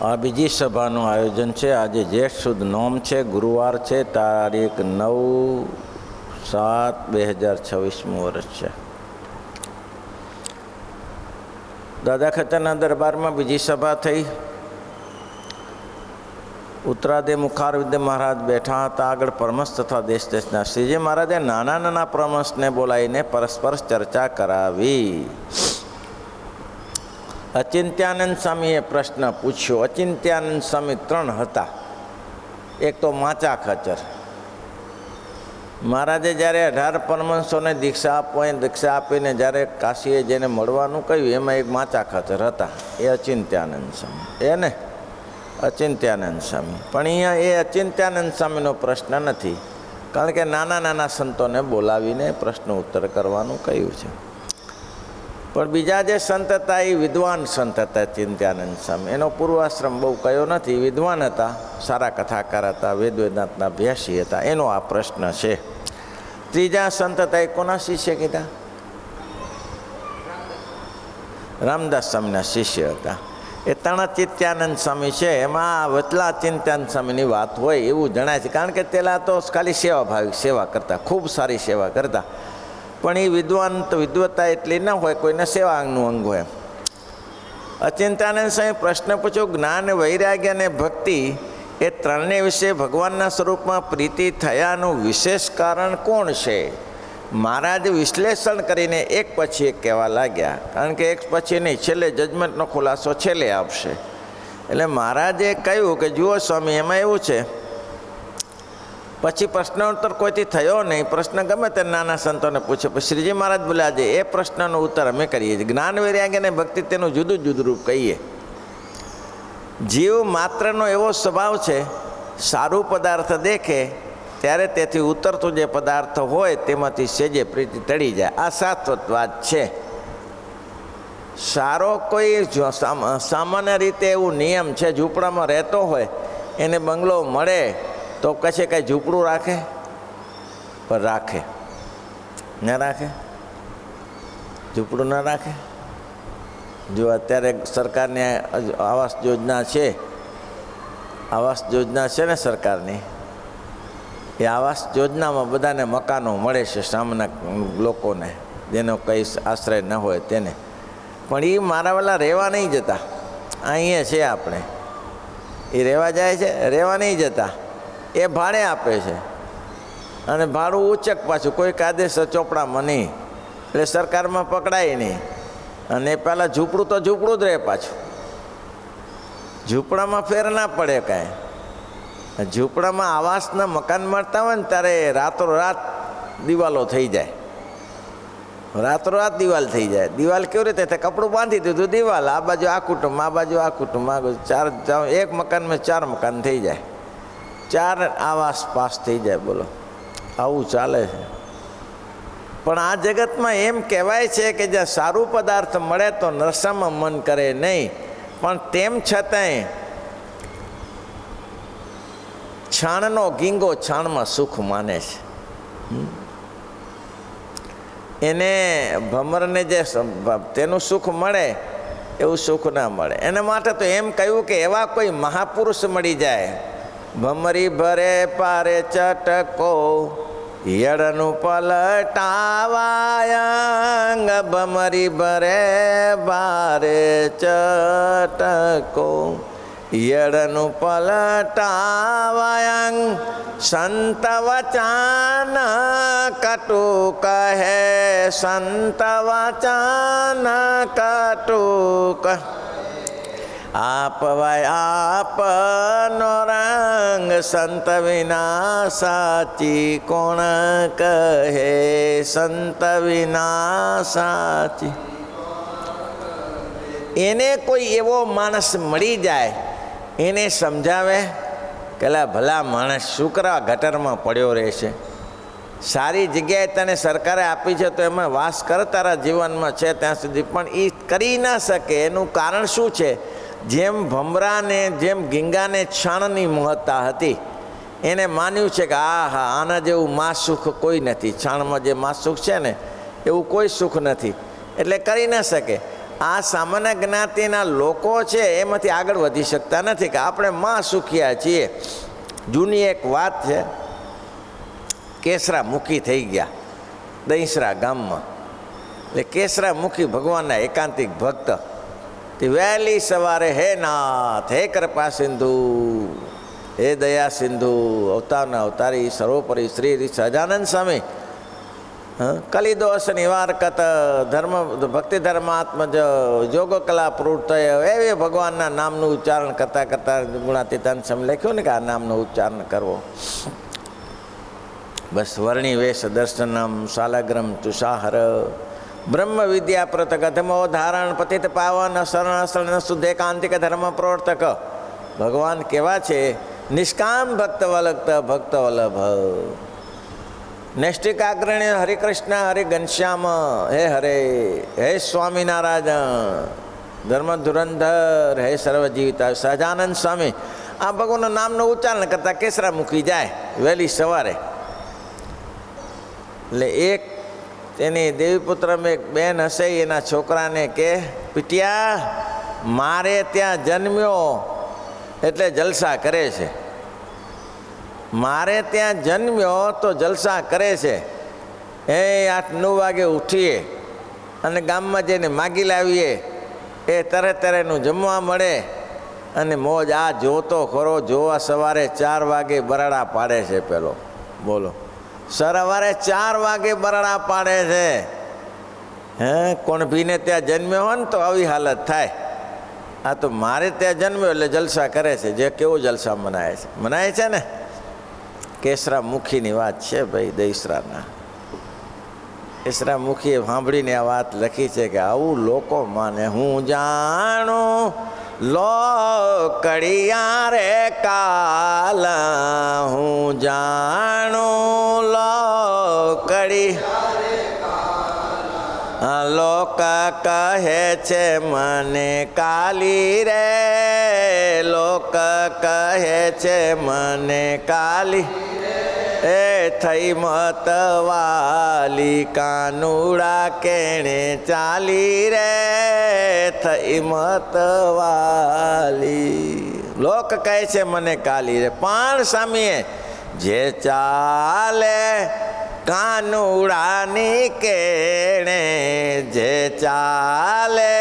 આ બીજી સભાનું આયોજન છે. આજે જેઠ સુદ નોમ છે, ગુરુવાર છે, તારીખ 9/7/2026 વર્ષ છે. દાદા ખતરના દરબારમાં બીજી સભા થઈ. ઉત્તરાદે મુખાર વિદ્ય મહારાજ બેઠા હતા. આગળ પરમહંસ તથા દેશ દેશના શ્રીજી મહારાજે નાના નાના પરમહંસને બોલાવીને પરસ્પર ચર્ચા કરાવી. અચિંત્યાનંદ સ્વામીએ પ્રશ્ન પૂછ્યો. અચિંત્યાનંદ સ્વામી 3 હતા. એક તો માચા ખચર. મહારાજે જ્યારે 18 પરમહંસોને દીક્ષા આપીને જ્યારે કાશીએ જેને મળવાનું કહ્યું એમાં એક માચા ખચર હતા. એ અચિંત્યાનંદ સ્વામી એને અચિંત્યાનંદ સ્વામી. પણ અહીંયા એ અચિંત્યાનંદ સ્વામીનો પ્રશ્ન નથી, કારણ કે નાના નાના સંતોને બોલાવીને પ્રશ્ન ઉત્તર કરવાનું કહ્યું છે. પણ બીજા જે સંત હતા એ વિદ્વાન સંત હતા. અચિંત્યાનંદ સ્વામી એનો પૂર્વાશ્રમ બહુ કયો નથી. વિદ્વાન હતા, સારા કથાકાર હતા, વેદાંતના અભ્યાસી હતા. એનો આ પ્રશ્ન છે. ત્રીજા સંત હતા એ કોના શિષ્ય કીધા? રામદાસ સ્વામીના શિષ્ય હતા. એ 3 અચિંત્યાનંદ સ્વામી છે. એમાં વચલા અચિંત્યાનંદ સ્વામીની વાત હોય એવું જણાય છે, કારણ કે પેલા તો ખાલી સેવાભાવિક સેવા કરતા, ખૂબ સારી સેવા કરતા. પણ એ વિદ્વાન તો વિદ્વત્તા એટલી ન હોય, કોઈને સેવા અંગનું અંગ હોય. અચિંત્યાનંદ સ્વામી પ્રશ્ન પૂછ્યો, જ્ઞાન, વૈરાગ્ય અને ભક્તિ એ 3ને વિશે ભગવાનના સ્વરૂપમાં પ્રીતિ થયાનું વિશેષ કારણ કોણ છે? મહારાજ વિશ્લેષણ કરીને એક પછી એક કહેવા લાગ્યા, કારણ કે એક પછી નહીં, છેલ્લે જજમેન્ટનો ખુલાસો છેલ્લે આપશે. એટલે મહારાજે કહ્યું કે જુઓ સ્વામી, એમાં એવું છે. પછી પ્રશ્નોત્તર કોઈથી થયો નહીં. પ્રશ્ન ગમે તે નાના સંતોને પૂછે. પછી શ્રીજી મહારાજ બોલ્યા છે, એ પ્રશ્નનો ઉત્તર અમે કરીએ છીએ. જ્ઞાન, વૈરાગ્ય અને ભક્તિ તેનું જુદું જુદું રૂપ કહીએ. જીવ માત્રનો એવો સ્વભાવ છે, સારું પદાર્થ દેખે ત્યારે તેથી ઉતરતું જે પદાર્થ હોય તેમાંથી સેજે પ્રીતિ તળી જાય. આ શાશ્વત વાત છે. સારો કોઈ સામાન્ય રીતે એવું નિયમ છે, ઝૂંપડામાં રહેતો હોય એને બંગલો મળે તો કશે કાંઈ ઝૂંપડું રાખે? પણ રાખે ન રાખે? ઝૂંપડું ન રાખે? જો અત્યારે સરકારની આવાસ યોજના છે, ને સરકારની, એ આવાસ યોજનામાં બધાને મકાનો મળે છે, સામાન્ય લોકોને જેનો કંઈ આશ્રય ન હોય તેને. પણ એ મારા વાલા રહેવા નહીં જતા. અહીંયા છે આપણે, એ રહેવા જાય છે, રહેવા નહીં જતા. એ ભાડે આપે છે, અને ભાડું ઉચક પાછું, કોઈ કાયદેસર ચોપડામાં નહીં, એટલે સરકારમાં પકડાય નહીં. અને પહેલાં ઝૂંપડું તો ઝૂંપડું જ રહે પાછું. ઝૂંપડામાં ફેર ના પડે કાંઈ. ઝૂંપડામાં આવાસના મકાન મળતા હોય ને ત્યારે રાતોરાત દિવાલો થઈ જાય. રાતોરાત દિવાલ થઈ જાય. દિવાલ કેવી રીતે થાય? કપડું બાંધી દીધું, દિવાલ. આ બાજુ આ કુટુંબ, આ બાજુ આ કુટુંબ, આ બાજુ 4 એક મકાનમાં 4 મકાન થઈ જાય. 4 આવાસ પાસ થઈ જાય. બોલો, આવું ચાલે છે. પણ આ જગતમાં એમ કહેવાય છે કે જ્યાં સારું પદાર્થ મળે તો નરસામાં મન કરે નહીં. પણ તેમ છતાંય છાણનો ગીંગો છાણમાં સુખ માને છે. એને ભમરને જે તેનું સુખ મળે એવું સુખ ના મળે. એના માટે તો એમ કહ્યું કે એવા કોઈ મહાપુરુષ મળી જાય. ભમરી ભરે પારે ચટકો, યળનું પલટાવાયંગ. ભમરી ભરે ભારે ચટકો, યળનું પલટાવાયંગ. સંત વચન કટુક હે, સંત વચન કટુક. આપવાય આપનો રંગ, સંત વિના સાચી કોણ કહે, સંત વિના સાચી. એને કોઈ એવો માણસ મળી જાય, એને સમજાવે કે ભલા માણસ શું કરવા ગટરમાં પડ્યો રહેશે? સારી જગ્યાએ તને સરકારે આપી છે તો એમાં વાસ કર, તારા જીવનમાં છે ત્યાં સુધી. પણ એ કરી ના શકે. એનું કારણ શું છે? જેમ ભમરાને, જેમ ગીંગાને છાણની મહત્તા હતી, એને માન્યું છે કે હા આના જેવું મા સુખ કોઈ નથી. છાણમાં જે મા સુખ છે ને એવું કોઈ સુખ નથી, એટલે કરી ન શકે. આ સામાન્ય જ્ઞાતિના લોકો છે એમાંથી આગળ વધી શકતા નથી કે આપણે માં સુખિયા છીએ. જૂની એક વાત છે, કેસરા મુખી થઈ ગયા દહીંસરા ગામમાં. એટલે કેસરા મુખી ભગવાનના એકાંતિક ભક્ત તે વહેલી સવારે હે નાથ, હે કૃપા સિંધુ, હે દયા સિંધુ, અવતારના અવતારી સર્વોપરી શ્રી સહજાનંદ સ્વામી કલિદોષ નિવારકત ધર્મ ભક્તિ ધર્માત્મજ યોગ કલા પ્રવૃત્તય એવી ભગવાનના નામનું ઉચ્ચારણ કરતાં કરતાં ગુણાતીતાન સ્વામી લખ્યું ને કે આ નામનું ઉચ્ચારણ કરવો. બસ વર્ણિ વેશ દર્શનમ શાલાગ્રમ તુષાહર બ્રહ્મ વિદ્યા પ્રતક ધમો ધારણ પતિત પાવન શરણ શરણ શુદ્ધેકાંતિક ધર્મ પ્રવર્તક. ભગવાન કેવા છે? નિષ્કામ ભક્ત વલ્લભ ભક્ત વલ્લભ. નૈષ્ટિકાગ્રણી હરિકૃષ્ણ હરિ ઘનશ્યામ હે હરે, હે સ્વામિનારાયણ ધર્મ ધુરંધર, હે સર્વજીવિતા સહજાનંદ સ્વામી. આ ભગવાનના નામનું ઉચ્ચારણ કરતા કેસરા મૂકી જાય વહેલી સવારે. એટલે એક તેની દેવીપુત્રમાં એક બેન હશે, એના છોકરાને કે પીટિયા મારે ત્યાં જન્મ્યો એટલે જલસા કરે છે, મારે ત્યાં જન્મ્યો તો જલસા કરે છે. એ 8-9 વાગે ઉઠીએ અને ગામમાં જઈને માગી લાવીએ, એ તરતનું જમવા મળે અને મોજ. આ જોતો ખરો, જોવા સવારે 4 વાગે બરાડા પાડે છે. પેલો બોલો, સવારે 4 વાગે બરાડા પાડે છે. હે કોણ ભીને ત્યાં જન્મ્યો હોય ને તો આવી હાલત થાય. આ તો મારે ત્યાં જન્મ્યો એટલે જલસા કરે છે. જે કેવો જલસા મનાય છે ને. કેસરા મુખીની વાત છે ભાઈ, દહીસરાના કેસરા મુખીએ સાંભળીને આ વાત લખી છે કે આવું લોકો માને. હું જાણું લોકડિયા રે કાલ, હું જાણું લોકડી લોક કહે છે મને કાલી રે, લોક કહે છે મને કાલી. એ થઈ મતવાલી કાનુડા કેણે ચાલી રે, થઈ મતવાલી. લોક કહે છે મને કાલી રે, પણ સામીએ જે ચાલે કાનુડાની કેણે, જે ચાલે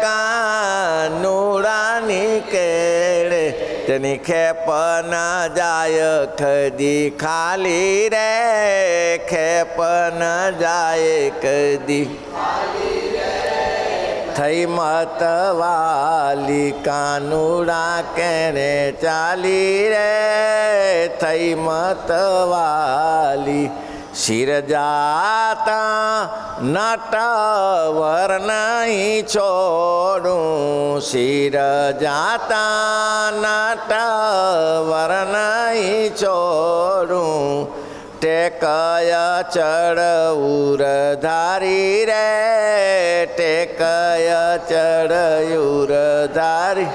કાનુડાની કેણે, તેની ખેપ ન જાય કદી ખાલી રે, ખેપ ન જાય કદી. થઈ મતવાલી કાનુડા કેણે ચાલી રે, થઈ મતવાલી. શિર જાતા નટવર નહીં છોડું, શિર જાતા નટવર નહીં છોડું. ટેકય ચડઉર ધારી રે, ટેકય ચડઉર ધારી.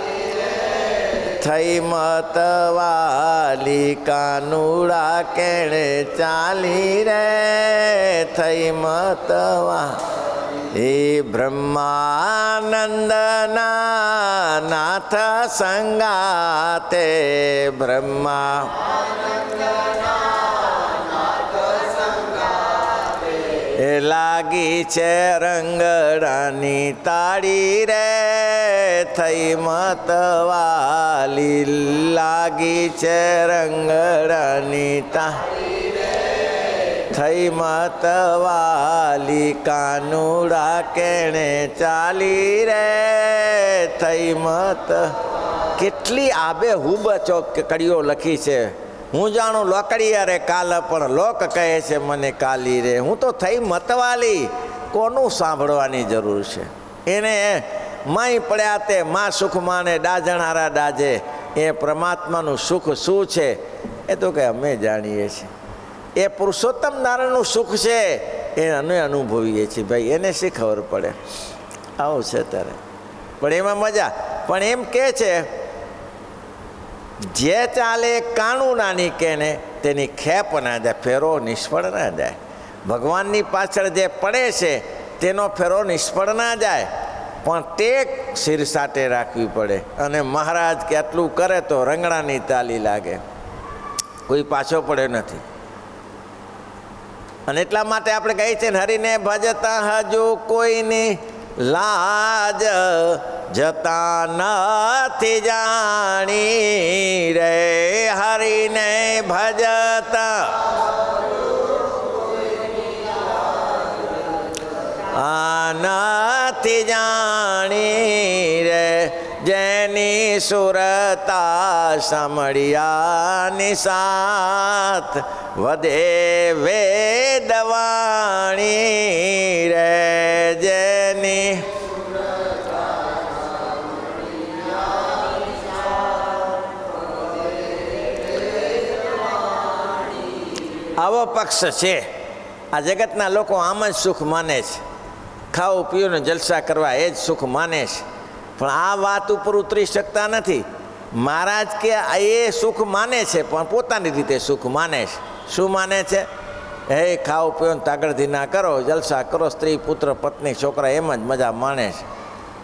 થઈ મતવાલી કાનુડા કેણે ચાલી રે, થઈ મતવા. એ બ્રહ્માનંદના નાથ સંગાતે, બ્રહ્મા એ લાગી છે રંગડાની તાળી રે, થઈ મતવાલી. લાગી છે રંગડાની તાળી રે, થઈ મતવાલી કાનુડા કેણે ચાલી રે, થઈ મત. કેટલી આબે હુબ કડીઓ લખી છે. હું જાણું લોકડિયા રે કાલ, પણ લોક કહે છે મને કાલી રે. હું તો થઈ મતવાલી. કોનું સાંભળવાની જરૂર છે? એને માય પડ્યા તે માં સુખ માને ડાજણારા ડાજે. એ પરમાત્માનું સુખ શું છે એ તો કે અમે જાણીએ છીએ. એ પુરુષોત્તમ નારાયણનું સુખ છે એ અમે અનુભવીએ છીએ ભાઈ. એને શી ખબર પડે? આવું છે ત્યારે. પણ એમાં મજા. પણ એમ કે છે જે ચાલે કાનુડાની કેને તેની ખેપ ના જાય, ફેરો નિષ્ફળ ના જાય. ભગવાનની પાછળ જે પડે છે તેનો ફેરો નિષ્ફળ ના જાય. પણ ટેક શિર સાટે રાખવી પડે. અને મહારાજ કે આટલું કરે તો રંગડાની તાલી લાગે, કોઈ પાછો પડ્યો નથી. અને એટલા માટે આપણે કહીએ છીએ ને, હરિને ભજતા હજુ કોઈની લાજ જતા નથી જાણી રે. હરિને ભજતા નથી જાણી રે. જેની સુરતા સમળિયાની સાથ વધે વેદવાણી રે. જેની આવો પક્ષ છે. આ જગતના લોકો આમ જ સુખ માને છે, ખાવું પીવું ને જલસા કરવા એ જ સુખ માને છે. પણ આ વાત ઉપર ઉતરી શકતા નથી. મહારાજ કે એ સુખ માને છે, પણ પોતાની રીતે સુખ માને છે. શું માને છે? હે ખાવું પીવું તાગડથી ના કરો, જલસા કરો, સ્ત્રી પુત્ર પત્ની છોકરા એમ જ મજા માણે છે.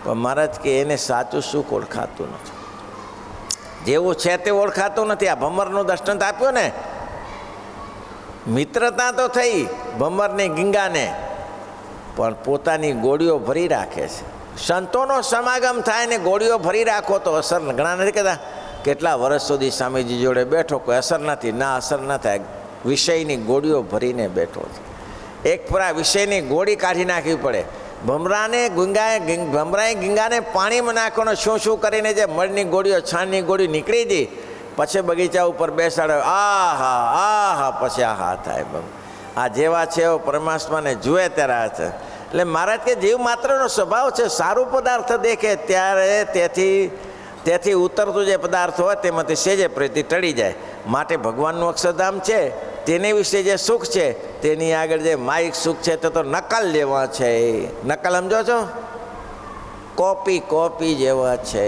પણ મહારાજ કે એને સાચું સુખ ઓળખાતું નથી. જેવું છે તે ઓળખાતું નથી. આ ભમરનું દર્શનાંત આપ્યું ને, મિત્રતા તો થઈ ભમરની ગીંગાને, પણ પોતાની ગોળીઓ ભરી રાખે છે. સંતોનો સમાગમ થાય ને ગોળીઓ ભરી રાખો તો અસર. ઘણા નથી કહેતા કેટલા વર્ષ સુધી સ્વામીજી જોડે બેઠો, કોઈ અસર નથી. ના, અસર ન થાય. વિષયની ગોળીઓ ભરીને બેઠો છે. એક પૂરા વિષયની ગોળી કાઢી નાખવી પડે. ભમરાએ ગીંગાને પાણીમાં નાખવાનો શું કરીને જે મળની ગોળીઓ, છાણની ગોળી નીકળી ગઈ. પછી બગીચા ઉપર બેસાડ્યો. આહા પછી આહા થાય. આ જેવા છે એવો પરમાત્માને જુએ ત્યારે છે. એટલે મહારાજ કે જીવ માત્રનો સ્વભાવ છે, સારું પદાર્થ દેખે ત્યારે તેથી ઉતરતું જે પદાર્થ હોય તેમાંથી સેજે પ્રીતિ ટળી જાય. માટે ભગવાનનું અક્ષરધામ છે, તેને વિશે જે સુખ છે તેની આગળ જે માયિક સુખ છે તે તો નકલ જેવા છે. નકલ સમજો છો? કોપી જેવા છે.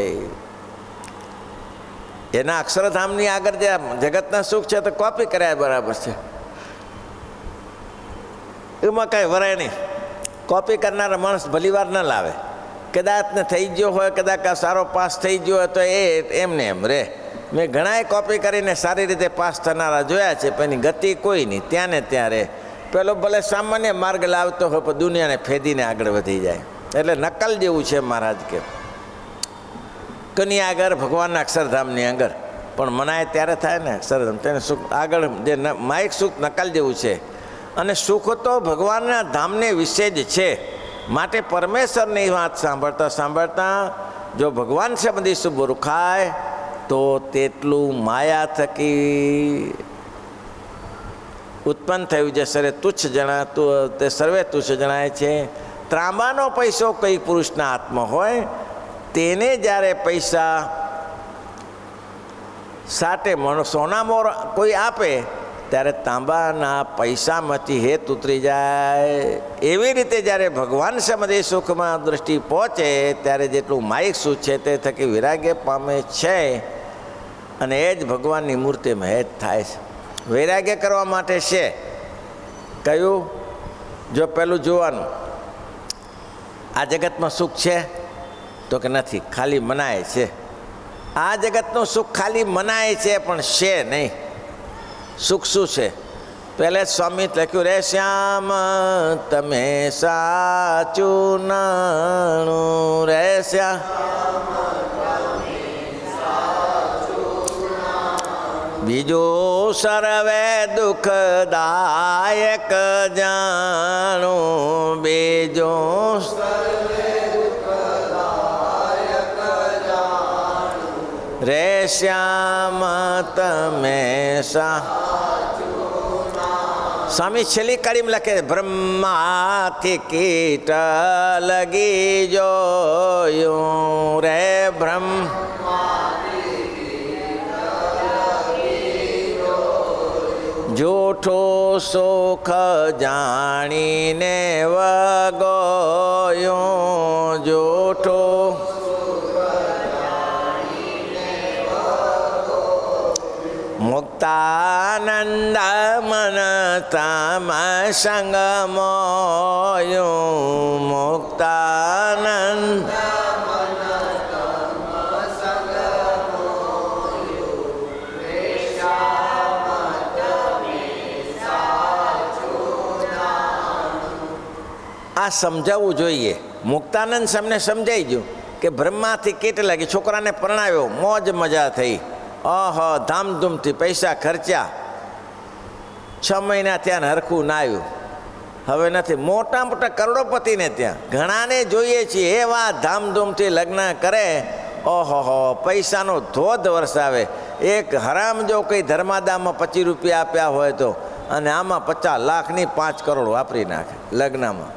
એના અક્ષરધામની આગળ જે જગતના સુખ છે તો કોપી કર્યા બરાબર છે. એમાં કાંઈ વરાય નહીં. કોપી કરનારા માણસ ભલી વાર ન લાવે. કદાચ ને થઈ ગયો હોય, કદાચ સારો પાસ થઈ ગયો હોય તો એ એમને એમ રહે. મેં ઘણાએ કોપી કરીને સારી રીતે પાસ થનારા જોયા છે, પણ એની ગતિ કોઈ નહીં, ત્યાં ને ત્યાં રહે. પેલો ભલે સામાન્ય માર્ગ લાવતો હોય પણ દુનિયાને ફેદીને આગળ વધી જાય. એટલે નકલ જેવું છે મહારાજ કે. કની આગળ ભગવાનના અક્ષરધામની આગળ પણ મનાય ત્યારે થાય ને અક્ષરધામ. તેને સુખ આગળ જે માયિક સુખ નકલ જેવું છે. અને સુખ તો ભગવાનના ધામને વિશે જ છે. માટે પરમેશ્વરની વાત સાંભળતા સાંભળતા જો ભગવાન સંબંધી શુભ રૂખાય તો તેટલું માયા થકી ઉત્પન્ન થયું જે સર્વે તુચ્છ જણાતું તે સર્વે તુચ્છ જણાય છે. ત્રાંબાનો પૈસો કઈ પુરુષના હાથમાં હોય તેને જ્યારે પૈસા સાટે સોનામોર કોઈ આપે ત્યારે તાંબાના પૈસામાંથી હેત ઉતરી જાય. એવી રીતે જ્યારે ભગવાન સંબંધી સુખમાં દૃષ્ટિ પહોંચે ત્યારે જેટલું માયિક સુખ છે તે થકી વૈરાગ્ય પામે છે. અને એ જ ભગવાનની મૂર્તિમાં હેત થાય છે. વૈરાગ્ય કરવા માટે છે કયું? જો પેલું જોવાનું આ જગતમાં સુખ છે તો કે નથી, ખાલી મનાય છે. આ જગતનું સુખ ખાલી મનાય છે પણ છે નહીં. સુખ શું છે? પહેલે સ્વામી લખ્યું, રે શ્યામ તમે સાચું નાણું, રે શ્યામ બીજું સર્વે દુઃખદાયક જાણું, બીજું રે શ્યામ તમે સ્વામી છેલ્લી કડીમાં લખે, બ્રહ્માથી કીટ લગી જોયું રે બ્રહ્મ જૂઠો સુખ જાણીને વગોયું, જૂઠો મુક્ત મુક્તાનંદ મન તામ સંગ મોયું મુક્તાનંદ આ સમજાવવું જોઈએ. મુક્તાનંદ સ્વામીને સમજાઈ ગયું કે બ્રહ્માથી કીટ લાગી, છોકરાને પરણાવ્યો, મોજ મજા થઈ, ધામધૂમથી પૈસા ખર્ચ્યા, 6 મહિના ત્યાં હરખું ના આવ્યું. હવે નથી, મોટા મોટા કરોડોપતિને ત્યાં ઘણાને જોઈએ છીએ એવા ધામધૂમથી લગ્ન કરે, પૈસાનો ધોધ વરસાવે. એક હરામ જો કંઈ ધર્માદામાં 25 રૂપિયા આપ્યા હોય તો, અને આમાં 50 લાખની 5 કરોડ વાપરી નાખે લગ્નમાં.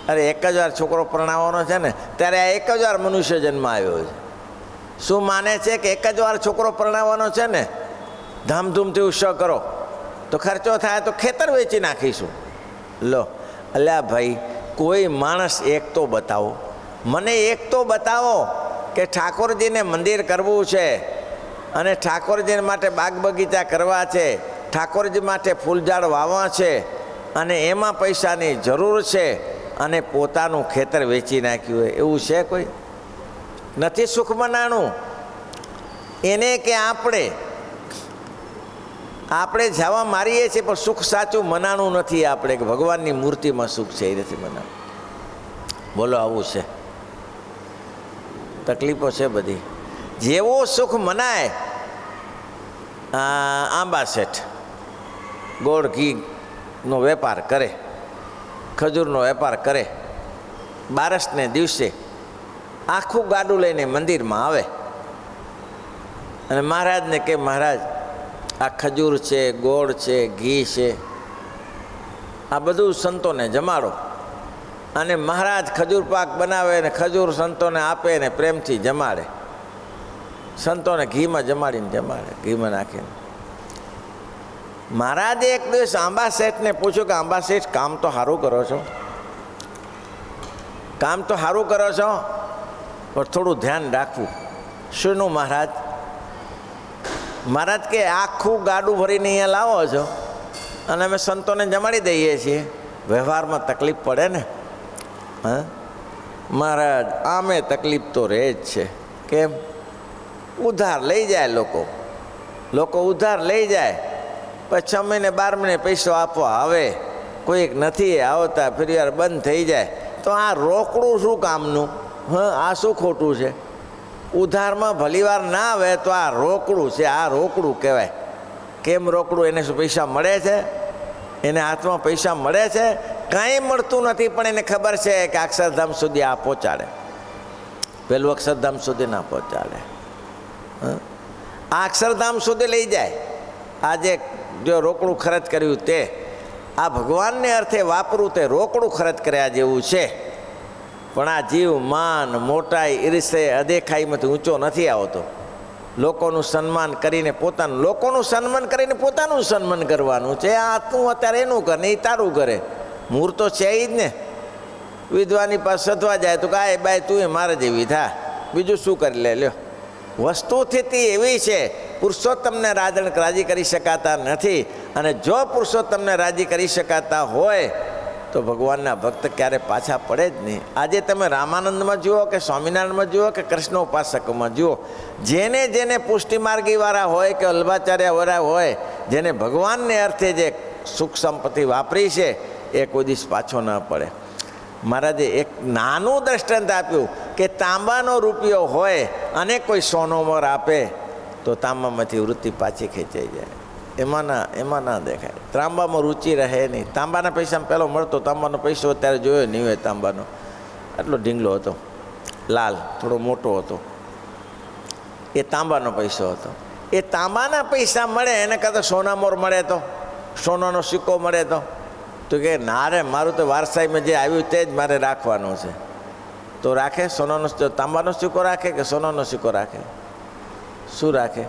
અરે 1 જ વાર છોકરો પરણાવવાનો છે ને, ત્યારે આ 1 જ વાર મનુષ્ય જન્મ આવ્યો છે. શું માને છે કે 1 જ વાર છોકરો પરણાવવાનો છે ને, ધામધૂમથી ઉત્સવ કરો તો ખર્ચો થાય તો ખેતર વેચી નાખીશું. લો અલ્યા ભાઈ, કોઈ માણસ એક તો બતાવો, મને એક તો બતાવો કે ઠાકોરજીને મંદિર કરવું છે અને ઠાકોરજી માટે બાગ બગીચા કરવા છે, ઠાકોરજી માટે ફૂલઝાડ વાવવા છે અને એમાં પૈસાની જરૂર છે અને પોતાનું ખેતર વેચી નાખ્યું હોય એવું છે કોઈ? નથી સુખ મનાણું એને કે આપણે જવા મારીએ છીએ પણ સુખ સાચું મનાણું નથી. આપણે કે ભગવાનની મૂર્તિમાં સુખ છે એ નથી મનાણું. બોલો આવું છે, તકલીફો છે બધી. જેવો સુખ મનાય, આંબા શેઠ ગોળ ઘીનો વેપાર કરે, ખજૂરનો વેપાર કરે, બારસને દિવસે આખું ગાડું લઈને મંદિરમાં આવે અને મહારાજને કે મહારાજ આ ખજૂર છે, ગોળ છે, ઘી છે, આ બધું સંતોને જમાડો. અને મહારાજ ખજૂર પાક બનાવે ને ખજૂર સંતોને આપે ને પ્રેમથી જમાડે. સંતોને ઘીમાં જમાડીને જમાડે, ઘીમાં નાખીને. મહારાજે એક દિવસ આંબા શેઠને પૂછ્યું કે આંબા શેઠ, કામ તો સારું કરો છો, કામ તો સારું કરો છો પણ થોડું ધ્યાન રાખવું. શુંનું મહારાજ? મહારાજ કે આખું ગાડું ભરીને અહીંયા લાવો છો અને અમે સંતોને જમાડી દઈએ છીએ, વ્યવહારમાં તકલીફ પડે ને. મહારાજ આમે તકલીફ તો રહે જ છે. કેમ? ઉધાર લઈ જાય લોકો ઉધાર લઈ જાય, પછી 6 મહિને 12 મહિને પૈસો આપવા આવે, કોઈક નથી આવતા, ફરી વાર બંધ થઈ જાય. તો આ રોકડું શું કામનું? આ શું ખોટું છે? ઉધારમાં ભલીવાર ના આવે તો આ રોકડું છે, આ રોકડું કહેવાય. કેમ રોકડું? એને શું પૈસા મળે છે? એને હાથમાં પૈસા મળે છે? કાંઈ મળતું નથી, પણ એને ખબર છે કે અક્ષરધામ સુધી આ પહોંચાડે, પેલું અક્ષરધામ સુધી ના પહોંચાડે. આ અક્ષરધામ સુધી લઈ જાય. આજે જો રોકડું ખર્ચ કર્યું તે આ ભગવાનને અર્થે વાપરું તે રોકડું ખર્ચ કર્યા જેવું છે. પણ આ જીવ માન મોટાઈ ઈર્ષે અદેખાઈમાંથી ઊંચો નથી આવતો. લોકોનું સન્માન કરીને પોતાનું સન્માન કરવાનું છે. આ તું અત્યારે એનું કર ને એ તારું કરે. મૂળ તો છે જ ને. વિધવાની પાસે સધવા જાય તો કાંઈ બાય તું એ મારે જેવી થા, બીજું શું કરી લે. લ્યો, વસ્તુસ્થિતિ એવી છે, પુરુષોત્તમને રાજી કરી શકાતા નથી. અને જો પુરુષોત્તમને રાજી કરી શકાતા હોય તો ભગવાનના ભક્ત ક્યારે પાછા પડે જ નહીં. આજે તમે રામાનંદમાં જુઓ કે સ્વામિનારાયણમાં જુઓ કે કૃષ્ણ ઉપાસકોમાં જુઓ, જેને પુષ્ટિમાર્ગીવાળા હોય કે અલ્ભાચાર્યવાળા હોય, જેને ભગવાનને અર્થે જે સુખ સંપત્તિ વાપરી છે એ કોઈ દિવસ પાછો ન પડે. મહારાજે એક નાનું દ્રષ્ટાંત આપ્યું કે તાંબાનો રૂપિયો હોય અને કોઈ સોનો મોર આપે તો તાંબામાંથી વૃત્તિ પાછી ખેંચાઈ જાય. એમાં ના દેખાય. તાંબામાં રુચિ રહે નહીં. તાંબાના પૈસામાં પહેલો મળતો તાંબાનો પૈસો અત્યારે જોયો નહીં હોય. તાંબાનો આટલો ઢીંગલો હતો, લાલ, થોડો મોટો હતો, એ તાંબાનો પૈસો હતો. એ તાંબાના પૈસા મળે એને કરતાં સોના મોર મળે તો, સોનાનો સિક્કો મળે તો કે ના રે, મારું તો વારસાઈમાં જે આવ્યું તે જ મારે રાખવાનું છે. તો રાખે સોનાનો, તાંબાનો સિક્કો રાખે કે સોનાનો સિક્કો રાખે? શું રાખે?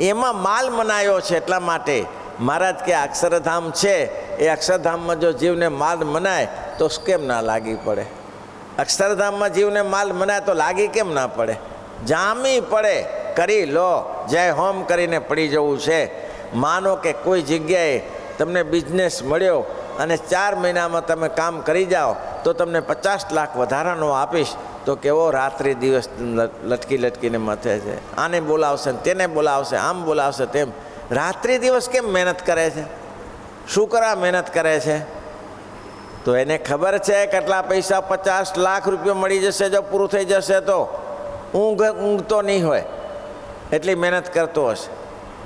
એમાં માલ મનાયો છે. એટલા માટે મહારાજ કે અક્ષરધામ છે, એ અક્ષરધામમાં જો જીવને માલ મનાય તો કેમ ના લાગી પડે? અક્ષરધામમાં જીવને માલ મનાય તો લાગી કેમ ના પડે? જામી પડે. કરી લો, જય હોમ કરીને પડી જવું છે. માનો કે કોઈ જગ્યાએ તમને બિઝનેસ મળ્યો અને 4 મહિનામાં તમે કામ કરી જાઓ તો તમને 50 લાખ વધારાનો આપીશ, તો કેવો રાત્રિ દિવસ લટકી લટકીને મથે છે. આને બોલાવશે તેને બોલાવશે, આમ બોલાવશે તેમ. રાત્રિ દિવસ કેમ મહેનત કરે છે? શું કરવા મહેનત કરે છે? તો એને ખબર છે કેટલા પૈસા 50 લાખ રૂપિયા મળી જશે જો પૂરું થઈ જશે તો. ઊંઘ તો નહીં હોય એટલી મહેનત કરતો હશે.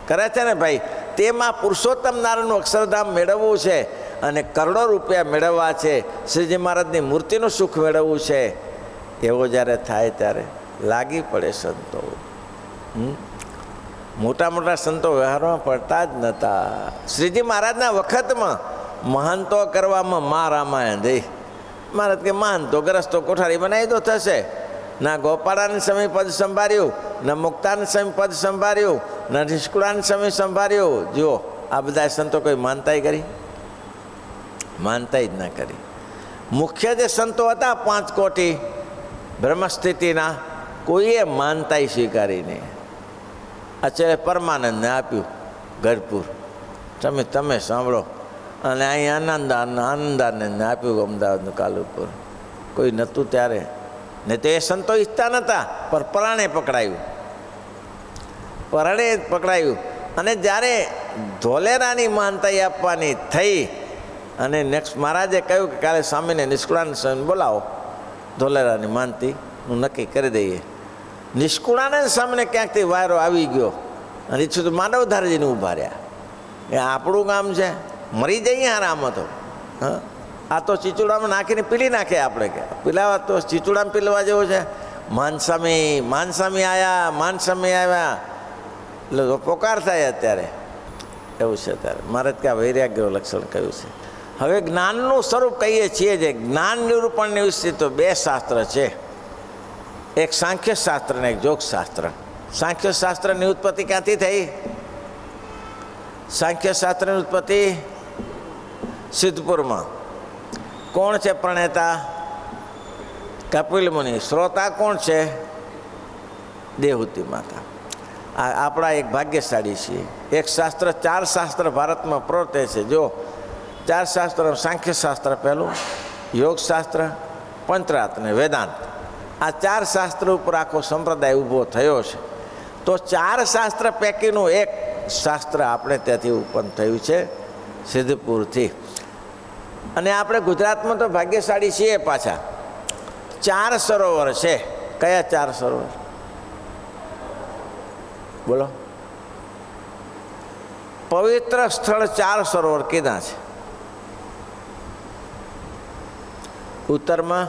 કરે છે ને ભાઈ. તેમાં પુરુષોત્તમ નારાયણનું અક્ષરધામ મેળવવું છે અને કરોડો રૂપિયા મેળવવા છે, શ્રીજી મહારાજની મૂર્તિનું સુખ મેળવવું છે. એવો જ્યારે થાય ત્યારે લાગી પડે સંતો. મોટા મોટા સંતો વ્યવહારમાં પડતા જ નહોતા. શ્રીજી મહારાજના વખતમાં મહાનતો કરવામાં મા રામાયણ દઈ. મહારાજ કે મહાનતો ગ્રસ્તો કોઠારી બનાવી દો થશે. ના ગોપાળાને સમય પદ સંભાળ્યું, ના મુક્તાને સમય પદ સંભાળ્યું, ના નિષ્કુળાને સમય સંભાળ્યું. જુઓ આ બધા સંતો કોઈ માનતાય કરી? માનતાય જ ના કરી. મુખ્ય જે સંતો હતા 5 કોટી બ્રહ્મસ્થિતિના, કોઈએ માનતાય સ્વીકારી નહીં. આચાર્ય પરમાનંદને આપ્યું ગઢપુર, તમે સાંભળો. અને અહીં આનંદાનંદને આપ્યું અમદાવાદનું કાલુપુર. કોઈ નહોતું ત્યારે. ને તો એ સંતો ઈચ્છતા નહોતા, પણ પરાણે પકડાયું. અને જ્યારે ધોલેરાની માનતાઈ આપવાની થઈ અને નેક્સ્ટ મહારાજે કહ્યું કે કાલે સ્વામીને નિષ્કુળાનંદ સ્વામીને બોલાવો, ધોલેરાની માનતીનું નક્કી કરી દઈએ. નિષ્કુળાનંદ સ્વામીને ક્યાંકથી વાયરો આવી ગયો અને ઈચ્છું તો માનવધારજીને ઊભા રહ્યા. એ આપણું કામ છે, મરી જઈએ આરામ હતો. હા, આ તો ચીચુડામાં નાખીને પીલી નાખે આપણે. કે પીલાવા તો ચીચુડામાં પીલવા જેવું છે. માનસ્વામી આવ્યા એટલે પોકાર થાય અત્યારે. એવું છે અત્યારે મહારાજ કે વૈરાગ્ય લક્ષણ કહ્યું છે. હવે જ્ઞાનનું સ્વરૂપ કહીએ છીએ જે જ્ઞાન નિરૂપણની વિશે તો 2 શાસ્ત્ર છે, એક સાંખ્ય શાસ્ત્ર ને એક યોગ શાસ્ત્ર. સાંખ્ય શાસ્ત્રની ઉત્પત્તિ ક્યાંથી થઈ? સાંખ્ય શાસ્ત્રની ઉત્પત્તિ સિદ્ધપુરમાં. કોણ છે પ્રણેતા? કપિલ મુનિ. શ્રોતા કોણ છે? દેવહૂતિ માતા. આ આપણા એક ભાગ્યશાળી છીએ. એક શાસ્ત્ર 4 શાસ્ત્ર ભારતમાં પ્રવર્તે છે. જો 4 શાસ્ત્રો, સાંખ્ય શાસ્ત્ર પહેલું, યોગ શાસ્ત્ર, પંચરાત્ર ને વેદાંત. આ 4 શાસ્ત્ર ઉપર આખો સંપ્રદાય ઊભો થયો છે. તો 4 શાસ્ત્ર પૈકીનું એક શાસ્ત્ર આપણે ત્યાંથી ઉત્પન્ન થયું છે, સિદ્ધપુરથી. અને આપણે ગુજરાતમાં તો ભાગ્યશાળી છીએ પાછા. 4 સરોવર છે. કયા 4 સરોવર? બોલો. પવિત્ર સ્થળ 4 સરોવર કીધા છે. ઉત્તરમાં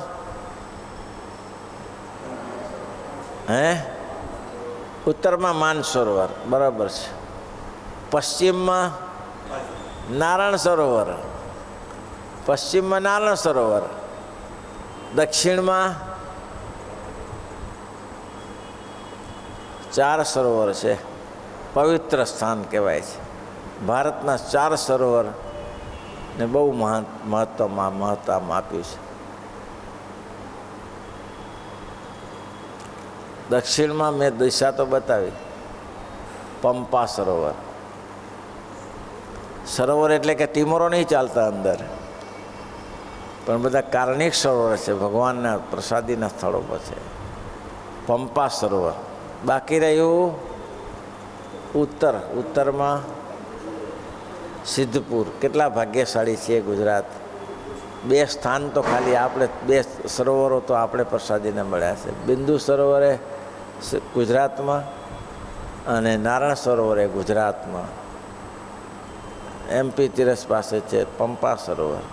ઉત્તરમાં માન સરોવર, બરાબર છે. પશ્ચિમમાં નારાયણ સરોવર, દક્ષિણમાં 4 સરોવર છે. પવિત્ર સ્થાન કહેવાય છે. ભારતના 4 સરોવર ને બહુ મહત્વ આપ્યું છે. દક્ષિણમાં મેં દિશા તો બતાવી, પંપા સરોવર એટલે કે ટીમોરો નહીં ચાલતા અંદર, પણ બધા કારણિક સરોવર છે, ભગવાનના પ્રસાદીના સ્થળો પર છે. પંપા સરોવર. બાકી રહ્યું ઉત્તરમાં સિદ્ધપુર. કેટલા ભાગ્યશાળી છીએ ગુજરાત. 2 સ્થાન તો ખાલી આપણે, 2 સરોવરો તો આપણે પ્રસાદીને મળ્યા છે. બિંદુ સરોવરે ગુજરાતમાં અને નારાયણ સરોવરે ગુજરાતમાં. MP તીરસ પાસે છે પંપા સરોવર.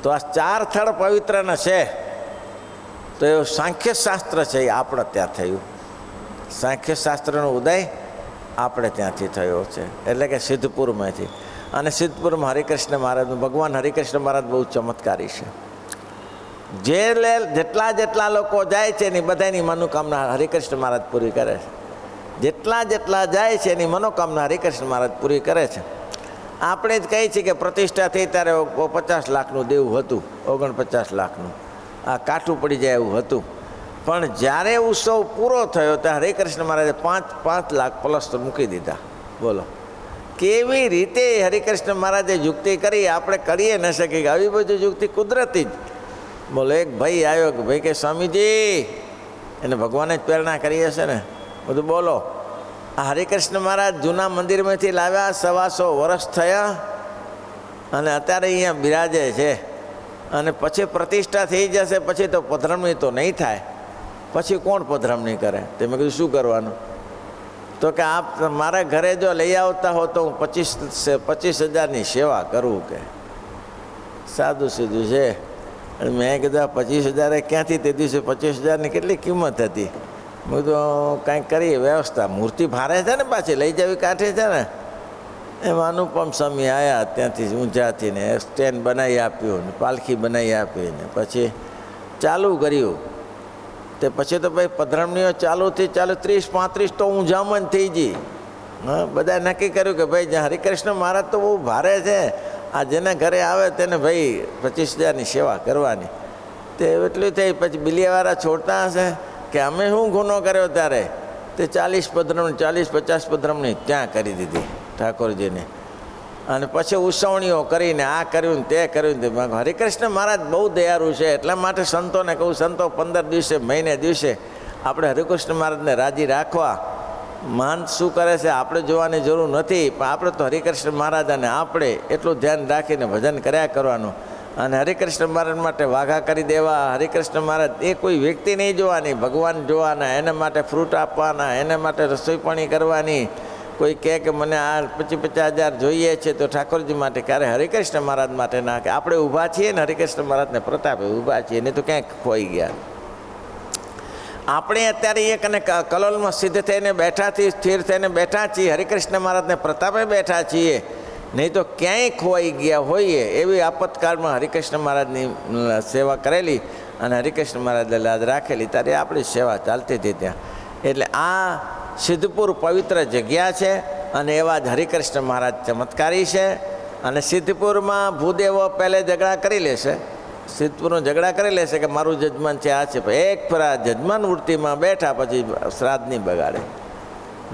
તો આ 4 સ્થળ પવિત્રના છે. તો એવું સાંખ્ય શાસ્ત્ર છે, એ આપણે ત્યાં થયું. સાંખ્ય શાસ્ત્રનો ઉદય આપણે ત્યાંથી થયો છે, એટલે કે સિદ્ધપુરમાંથી. અને સિદ્ધપુરમાં હરિકૃષ્ણ મહારાજનું, ભગવાન હરિકૃષ્ણ મહારાજ બહુ ચમત્કારી છે. જેટલા લોકો જાય છે એની બધાની મનોકામના હરિકૃષ્ણ મહારાજ પૂરી કરે છે. જેટલા જાય છે એની મનોકામના હરિકૃષ્ણ મહારાજ પૂરી કરે છે. આપણે જ કહીએ છીએ કે પ્રતિષ્ઠા થઈ ત્યારે 50 લાખનું દેવું હતું, 49 લાખનું. આ કાઠું પડી જાય એવું હતું. પણ જ્યારે ઉત્સવ પૂરો થયો ત્યારે હરિકૃષ્ણ મહારાજે 5 લાખ પ્લસ્તર મૂકી દીધા. બોલો કેવી રીતે હરિકૃષ્ણ મહારાજે યુક્તિ કરી, આપણે કરીએ ન શકીએ. આવી બધી યુક્તિ કુદરતી જ. બોલો એક ભાઈ આવ્યો કે ભાઈ કે સ્વામીજી, એને ભગવાને જ પ્રેરણા કરી હશે ને બધું. બોલો આ હરિકૃષ્ણ મહારાજ જૂના મંદિરમાંથી લાવ્યા, 125 વર્ષ થયા અને અત્યારે અહીંયા બિરાજે છે, અને પછી પ્રતિષ્ઠા થઈ જશે, પછી તો પધરામણી તો નહીં થાય, પછી કોણ પધરામણી કરે? તે મેં કીધું શું કરવાનું? તો કે આપ મારા ઘરે જો લઈ આવતા હો તો હું 25,000ની સેવા કરું. કે સાદું સીધું છે. અને મેં કીધું 25,000 ક્યાંથી? તે દિવસે 25,000ની કેટલી કિંમત હતી? મેં કીધું કાંઈક કરીએ વ્યવસ્થા. મૂર્તિ ભારે છે ને, પાછી લઈ જવી કાંઠે છે ને. એમાં અનુપમ સ્વામી આવ્યા ત્યાંથી ઊંઝાથી ને સ્ટેન્ડ બનાવી આપ્યું ને પાલખી બનાવી આપી ને પછી ચાલુ કર્યું. તે પછી તો ભાઈ પધરામણીઓ ચાલુથી 30-35 તો ઊંઝામાં જ થઈ ગઈ. હા, બધા નક્કી કર્યું કે ભાઈ જ્યાં હરિકૃષ્ણ મહારાજ તો બહુ ભારે છે, આ જેના ઘરે આવે તેને ભાઈ 25,000ની સેવા કરવાની. તે એટલું થઈ. પછી બિલિયાવાળા છોડતા હશે કે અમે શું ગુનો કર્યો ત્યારે? તે 40-50 પધરામણી ત્યાં કરી દીધી ઠાકોરજીને. અને પછી ઉસવણીઓ કરીને આ કર્યું ને તે કર્યું ને. હરિકૃષ્ણ મહારાજ બહુ દયાળુ છે, એટલા માટે સંતોને કહું, સંતો 15 દિવસે મહિને દિવસે આપણે હરિકૃષ્ણ મહારાજને રાજી રાખવા. મહંત શું કરે છે આપણે જોવાની જરૂર નથી, પણ આપણે તો હરિકૃષ્ણ મહારાજ અને આપણે એટલું ધ્યાન રાખીને ભજન કર્યા કરવાનું. અને હરિકૃષ્ણ મહારાજ માટે વાઘા કરી દેવા. હરિકૃષ્ણ મહારાજ એ કોઈ વ્યક્તિ નહીં જોવાની, ભગવાન જોવાના, એના માટે ફ્રૂટ આપવાના, એના માટે રસોઈ પાણી કરવાની. કોઈ કહે કે મને આ 25,000 જોઈએ છે તો ઠાકોરજી માટે, ક્યારે હરિકૃષ્ણ મહારાજ માટે ના. કે આપણે ઊભા છીએ ને હરિકૃષ્ણ મહારાજને પ્રતાપે ઊભા છીએ, નહીં તો ક્યાંક ખોઈ ગયા. આપણે અત્યારે એક અને કલોલમાં સિદ્ધ થઈને બેઠાથી સ્થિર થઈને બેઠા છીએ, હરિકૃષ્ણ મહારાજને પ્રતાપે બેઠા છીએ, નહીં તો ક્યાંય ખોવાઈ ગયા હોઈએ. એવી આપતકાળમાં હરિકૃષ્ણ મહારાજની સેવા કરેલી અને હરિકૃષ્ણ મહારાજને લાજ રાખેલી, ત્યારે આપણી સેવા ચાલતી હતી ત્યાં. એટલે આ સિદ્ધપુર પવિત્ર જગ્યા છે અને એવા જ હરિકૃષ્ણ મહારાજ ચમત્કારી છે. અને સિદ્ધપુરમાં ભૂદેવો પહેલે ઝઘડા કરી લેશે, સિદ્ધપુરનો ઝઘડા કરી લેશે કે મારું જજમાન છે આ છે. એક ફરા જજમાન વૃત્તિમાં બેઠા પછી શ્રાદ્ધ નહીં બગાડે.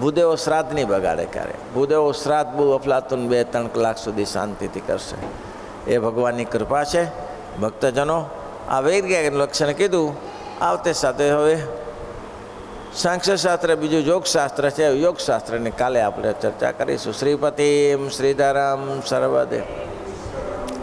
ભૂદેવો શ્રાદ્ધ નહીં બગાડે ક્યારે. ભૂદેવો શ્રાદ્ધ બહુ અફલાતુન 2-3 કલાક સુધી શાંતિથી કરશે. એ ભગવાનની કૃપા છે. ભક્તજનો આ વૈજ્ઞાનિક લક્ષણ કીધું. આવતે સાથે હવે સાંખ્યશાસ્ત્ર, બીજું યોગશાસ્ત્ર છે. યોગશાસ્ત્રની કાલે આપણે ચર્ચા કરીશું. શ્રીપતિમ શ્રીધરમ સર્વદેવ.